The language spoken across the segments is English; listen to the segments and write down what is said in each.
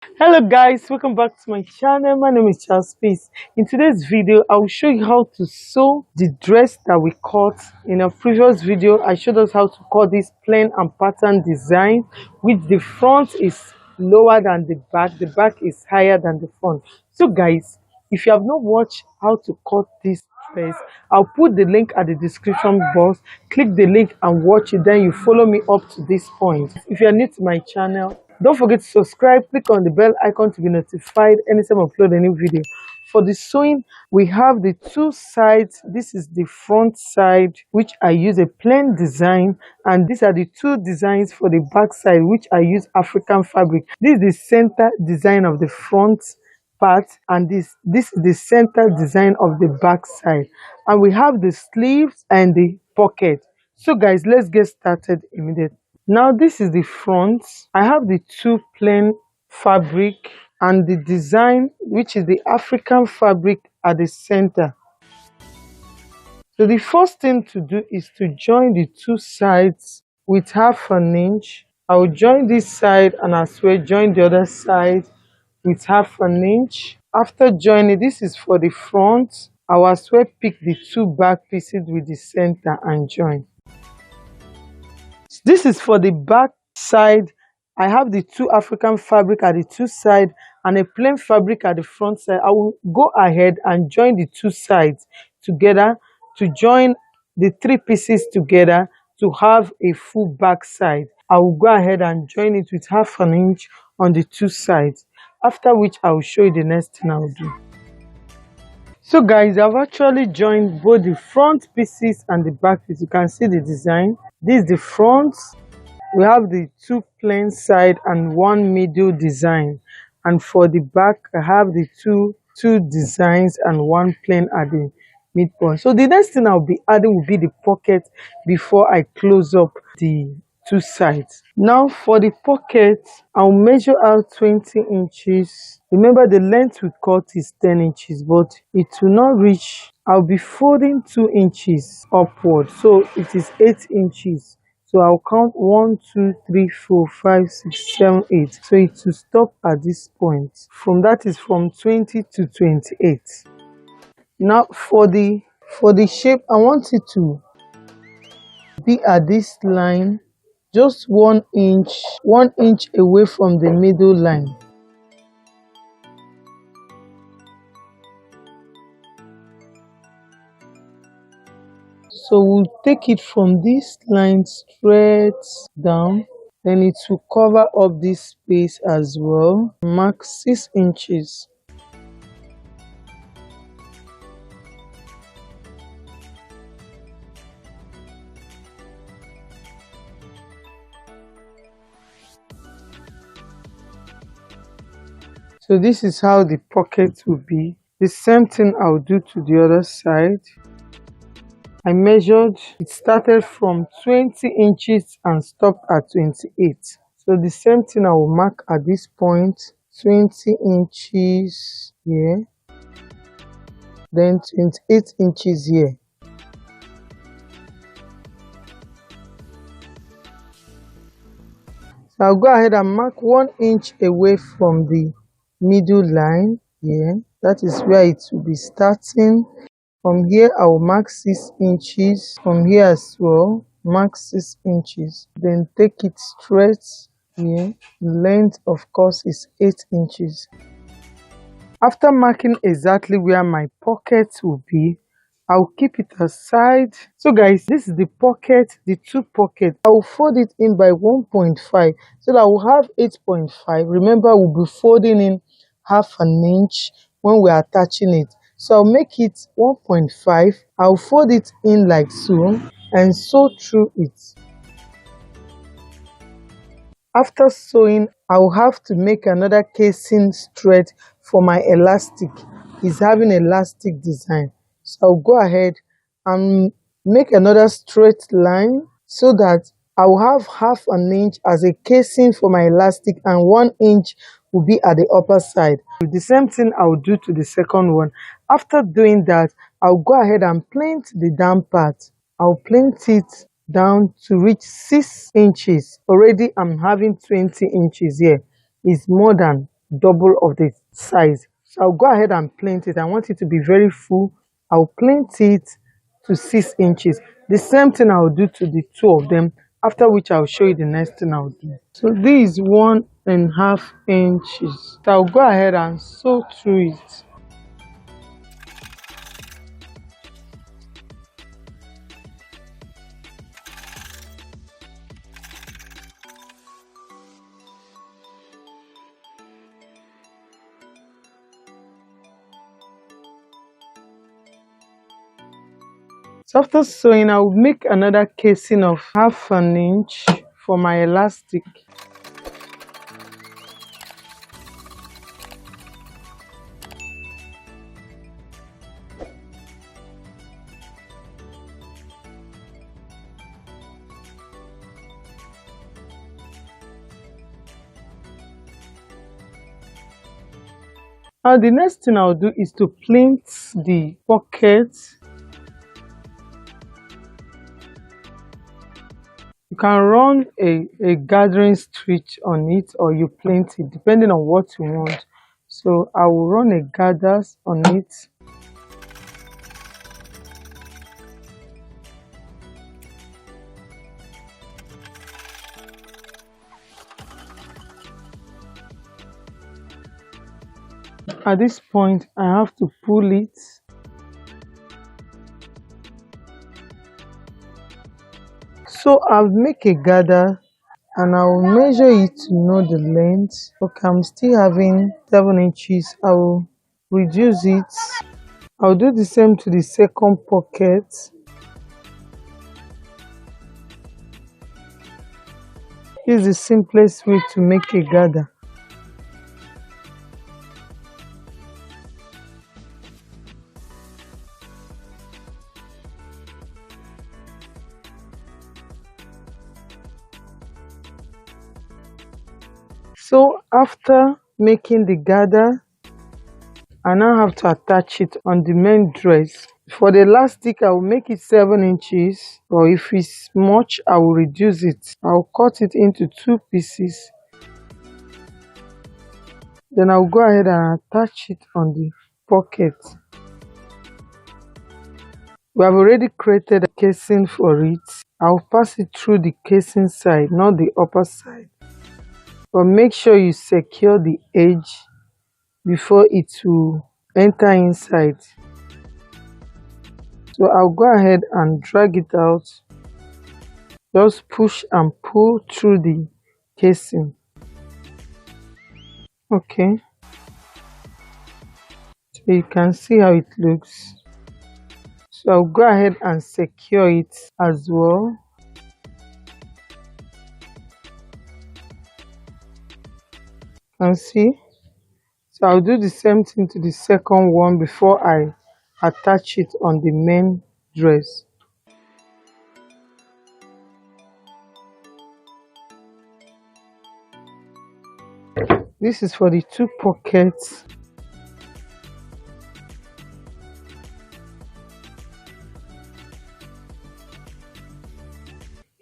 Hello guys, welcome back to my channel. My name is Charles Peace. In today's video, I will show you how to sew the dress that we cut. In a previous video, I showed us how to cut this plain and pattern design, which the front is lower than the back is higher than the front. So guys, if you have not watched how to cut this dress, I'll put the link at the description box. Click the link and watch it, then you follow me up to this point. If you are new to my channel, don't forget to subscribe, click on the bell icon to be notified anytime I upload a new video. For the sewing, we have the two sides. This is the front side, which I use a plain design, and these are the two designs for the back side, which I use African fabric. This is the center design of the front part, and this is the center design of the back side, and we have the sleeves and the pocket. So guys, let's get started immediately. Now this is the front. I have the two plain fabric and the design, which is the African fabric, at the center. So the first thing to do is to join the two sides with 1/2 inch. I will join this side and as well join the other side with 1/2 inch. After joining, this is for the front. I will as well pick the two back pieces with the center and join. This is for the back side. I have the two African fabric at the two side and a plain fabric at the front side. I will go ahead and join the two sides together to join the three pieces together to have a full back side. I will go ahead and join it with 1/2 inch on the two sides, after which I will show you the next thing I will do. So guys, I've actually joined both the front pieces and the back piece. You can see the design. This is the front. We have the two plain side and one middle design, and for the back I have the two designs and one plain at the midpoint. So the next thing I'll be adding will be the pocket before I close up the two sides. Now for the pocket, I'll measure out 20 inches. Remember, the length we cut is 10 inches, but it will not reach. I'll be folding 2 inches upward, so it is 8 inches. So I'll count 1, 2, 3, 4, 5, 6, 7, 8. So it will stop at this point. From that is from 20 to 28. Now for the shape, I want it to be at this line, just 1 inch away from the middle line. So we'll take it from this line straight down, then it will cover up this space as well. Mark 6 inches. So this is how the pocket will be. The same thing I'll do to the other side. I measured, it started from 20 inches and stopped at 28. So the same thing I will mark at this point, 20 inches here, then 28 inches here. So I'll go ahead and mark 1 inch away from the middle line here. That is where it will be starting. From here, I will mark 6 inches. From here as well, mark 6 inches. Then take it straight here. The length, of course, is 8 inches. After marking exactly where my pocket will be, I'll keep it aside. So guys, this is the pocket, the two pockets. I will fold it in by 1.5 so that I will have 8.5. Remember, we'll be folding in 1/2 inch when we're attaching it. So I'll make it 1.5. I'll fold it in like so and sew through it. After sewing, I'll have to make another casing straight for my elastic. It's having elastic design. So I'll go ahead and make another straight line so that I'll have 1/2 inch as a casing for my elastic and 1 inch will be at the upper side. The same thing I'll do to the second one. After doing that, I'll go ahead and plaint the down part. I'll plaint it down to reach 6 inches. Already I'm having 20 inches here. It's more than double of the size. So I'll go ahead and plait it. I want it to be very full. I'll plait it to 6 inches. The same thing I'll do to the two of them, after which I'll show you the next thing I'll do. So this is 1.5 inches. So I'll go ahead and sew through it. So after sewing, I will make another casing of 1/2 inch for my elastic. Now the next thing I'll do is to plait the pocket. You can run a gathering stitch on it, or you plait it depending on what you want. So I will run a gather on it. At this point, I have to pull it. So I'll make a gather and I'll measure it to know the length. Okay, I'm still having 7 inches. I will reduce it. I'll do the same to the second pocket. This is the simplest way to make a gather. So after making the gather, I now have to attach it on the main dress. For the elastic, I will make it 7 inches, or if it's much, I will reduce it. I'll cut it into 2 pieces. Then I'll go ahead and attach it on the pocket. We have already created a casing for it. I'll pass it through the casing side, not the upper side. But make sure you secure the edge before it will enter inside. So I'll go ahead and drag it out. Just push and pull through the casing. Okay. So you can see how it looks. So I'll go ahead and secure it as well. You can see. So I'll do the same thing to the second one before I attach it on the main dress. This is for the 2 pockets.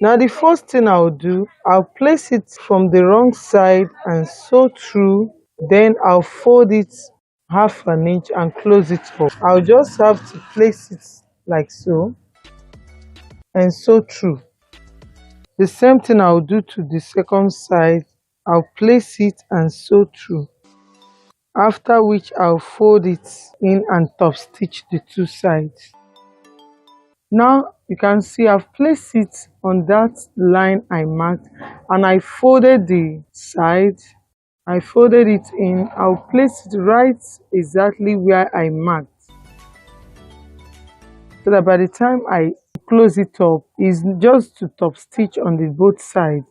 Now the first thing I'll do, I'll place it from the wrong side and sew through. Then I'll fold it 1/2 inch and close it up. I'll just have to place it like so and sew through. The same thing I'll do to the second side. I'll place it and sew through. After which I'll fold it in and top stitch the 2 sides. Now you can see I've placed it on that line I marked, and I folded the side. I folded it in. I'll place it right exactly where I marked, so that by the time I close it up, it's just to top stitch on the both sides.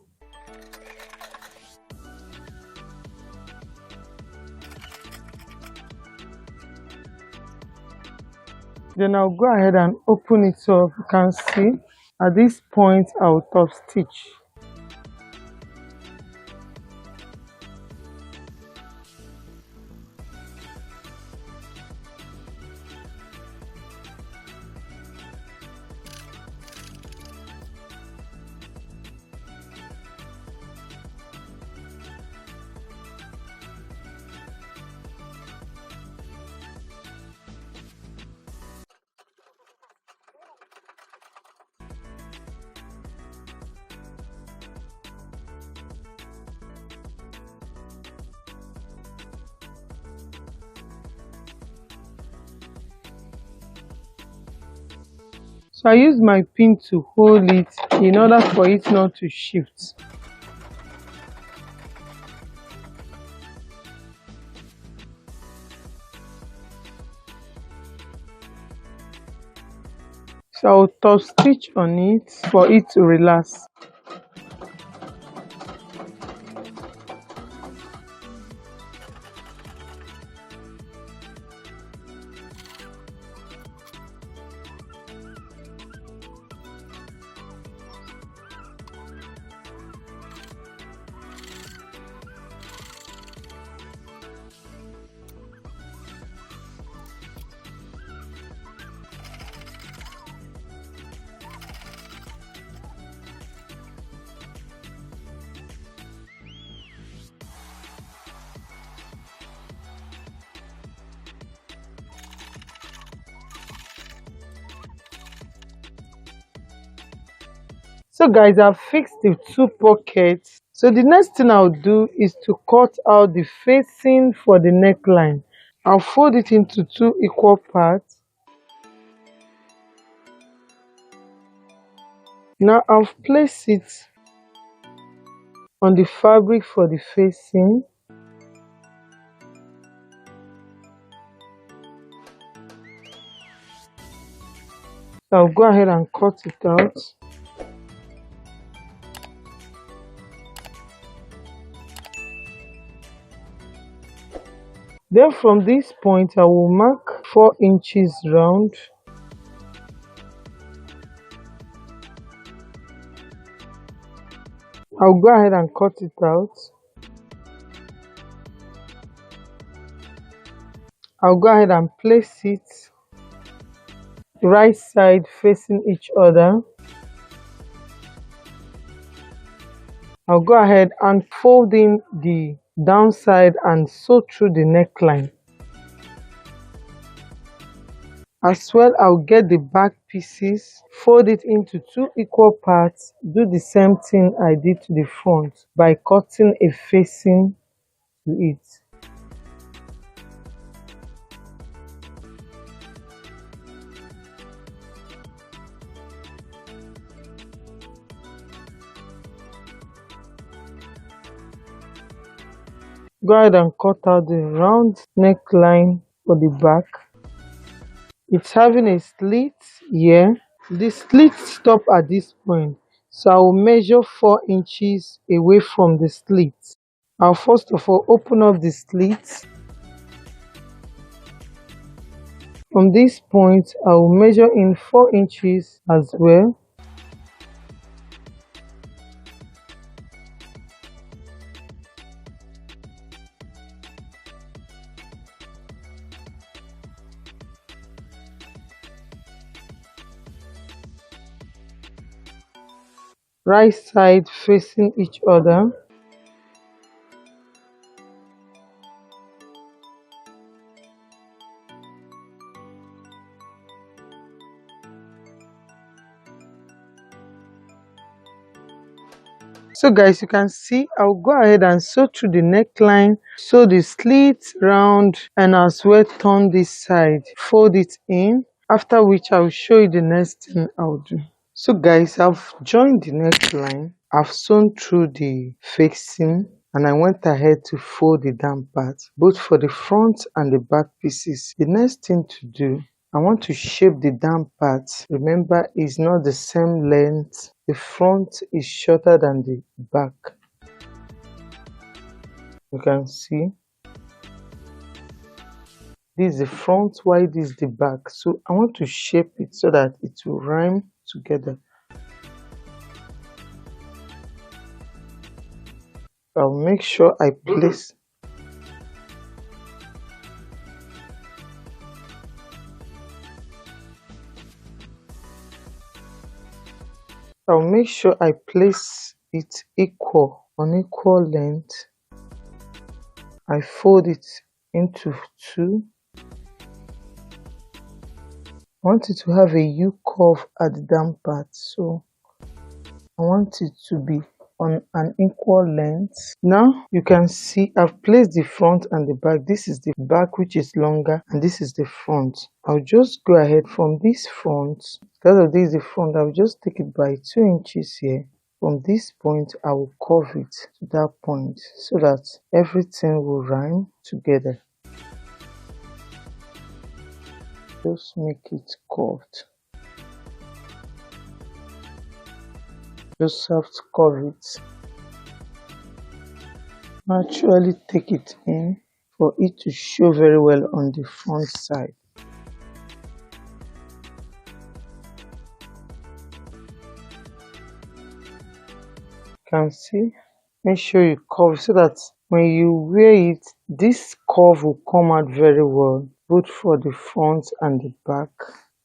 Then I'll go ahead and open it up. You can see at this point I'll top stitch. So I use my pin to hold it in order for it not to shift. So I'll top stitch on it for it to relax. So guys, I've fixed the two pockets. So the next thing I'll do is to cut out the facing for the neckline. I'll fold it into two equal parts. Now I'll place it on the fabric for the facing. I'll go ahead and cut it out. Then from this point I will mark 4 inches round. I'll go ahead and cut it out. I'll go ahead and place it right side facing each other. I'll go ahead and fold in the downside and sew through the neckline. As well, I'll get the back pieces, fold it into two equal parts, do the same thing I did to the front by cutting a facing to it. Go ahead and cut out the round neckline for the back. It's having a slit here. The slit stop at this point, so I will measure 4 inches away from the slit. I'll first of all open up the slit. From this point, I will measure in 4 inches as well. Right side facing each other. So guys, you can see I'll go ahead and sew through the neckline, sew the slit round, and as well turn this side, fold it in, after which I'll show you the next thing I'll do. So guys, I've joined the neckline, I've sewn through the facing, and I went ahead to fold the down part, both for the front and the back pieces. The next thing to do, I want to shape the down part. Remember, it's not the same length. The front is shorter than the back. You can see. This is the front, while this is the back. So I want to shape it so that it will rhyme together. I'll make sure I place it on equal length. I fold it into two. I want it to have a U curve at the down part, so I want it to be on an equal length. Now you can see I've placed the front and the back. This is the back, which is longer, and this is the front. I'll just go ahead from this front. Because of this is the front, I'll just take it by 2 inches here. From this point, I will curve it to that point so that everything will rhyme together. Just make it curved. Just have to curve it. Actually take it in for it to show very well on the front side. You can see, make sure you curve so that when you wear it, this curve will come out very well, both for the front and the back.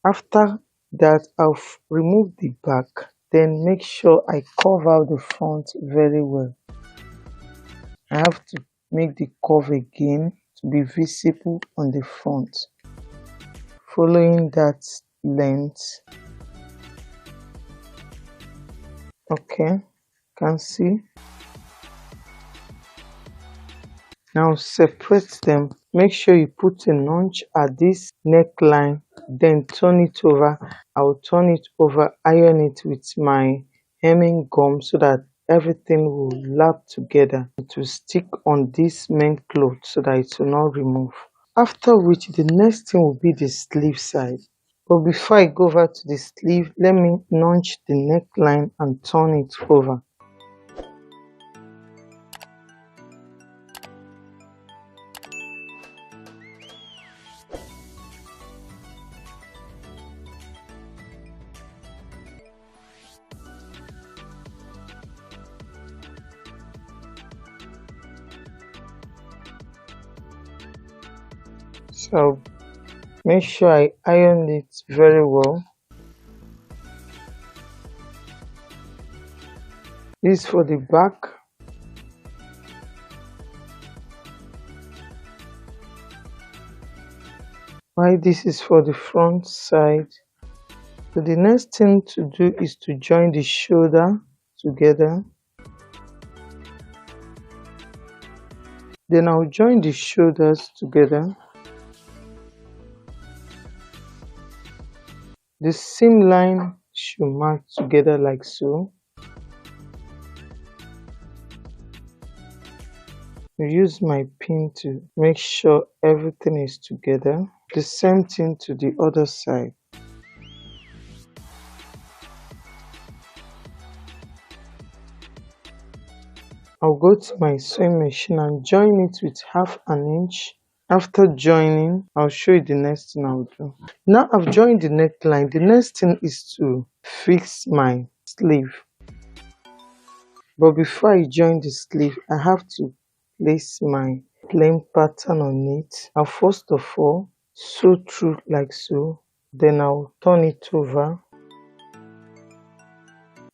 After that, I'll remove the back, then make sure I curve out the front very well. I have to make the curve again to be visible on the front. Following that length, okay, can see. Now separate them. Make sure you put a notch at this neckline, then turn it over. I'll turn it over, iron it with my hemming gum so that everything will lap together. It will stick on this main cloth so that it will not remove. After which, the next thing will be the sleeve side. But before I go over to the sleeve, let me notch the neckline and turn it over. So make sure I iron it very well. This is for the back. While this is for the front side. So the next thing to do is to join the shoulder together. Then I'll join the shoulders together. The seam line should match together like so. I use my pin to make sure everything is together. The same thing to the other side. I'll go to my sewing machine and join it with 1/2 inch. After joining, I'll show you the next thing I'll do. Now I've joined the neckline. The next thing is to fix my sleeve. But before I join the sleeve, I have to place my plain pattern on it. I'll first of all sew through like so. Then I'll turn it over.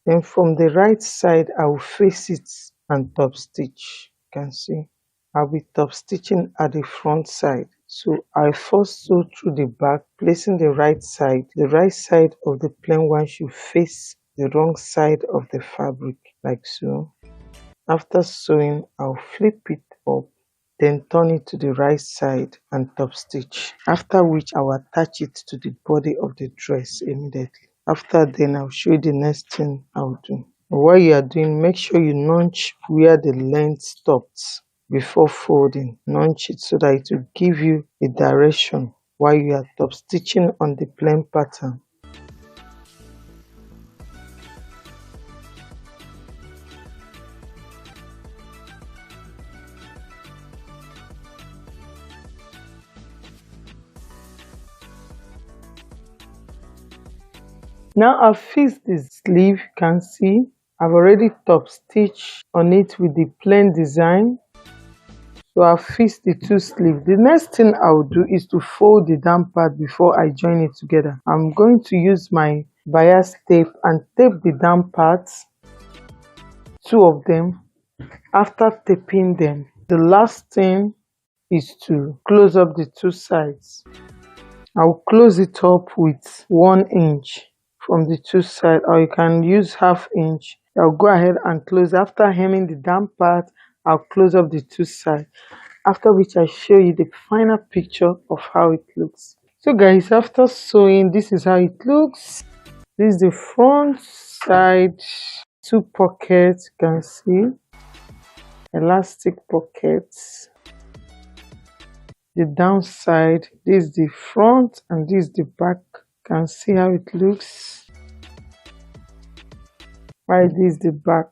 Then from the right side, I will face it and top stitch. You can see I'll be top stitching at the front side. So I first sew through the back, placing the right side. The right side of the plain one should face the wrong side of the fabric like so. After sewing, I'll flip it up, then turn it to the right side and top stitch. After which I will attach it to the body of the dress immediately. After then, I'll show you the next thing I'll do. While you are doing, make sure you notch where the length stops before folding. Notch it so that it will give you a direction while you are top stitching on the plain pattern. Now I've fixed the sleeve. You can see I've already top stitched on it with the plain design. So I've fixed the 2 sleeves. The next thing I'll do is to fold the down part before I join it together. I'm going to use my bias tape and tape the down parts, 2 of them. After taping them, the last thing is to close up the 2 sides. I'll close it up with 1 inch from the 2 sides, or you can use 1/2 inch I'll go ahead and close. After hemming the down part, I'll close up the two sides. After which I show you the final picture of how it looks. So guys, after sewing, this is how it looks. This is the front side, two pockets, you can see, elastic pockets. The downside, this is the front and this is the back. You can see how it looks. Right, this is the back.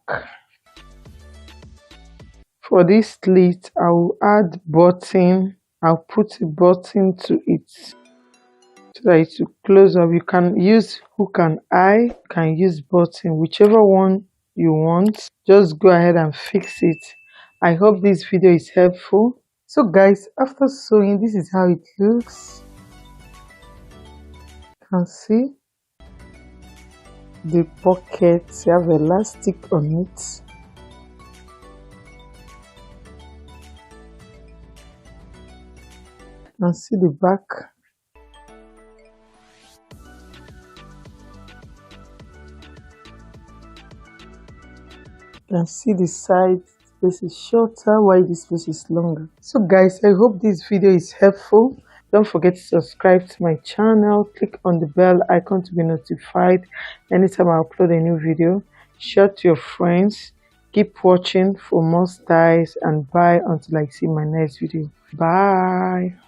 For this slit, I will add button. I'll put a button to it so that it will close up. You can use hook and eye, you can use button, whichever one you want. Just go ahead and fix it. I hope this video is helpful. So guys, after sewing, this is how it looks. You can see the pockets have elastic on it. You can see the back. You can see the side space is shorter while this space is longer. So guys, I hope this video is helpful. Don't forget to subscribe to my channel. Click on the bell icon to be notified anytime I upload a new video. Share to your friends. Keep watching for more styles, and bye until I see my next video. Bye.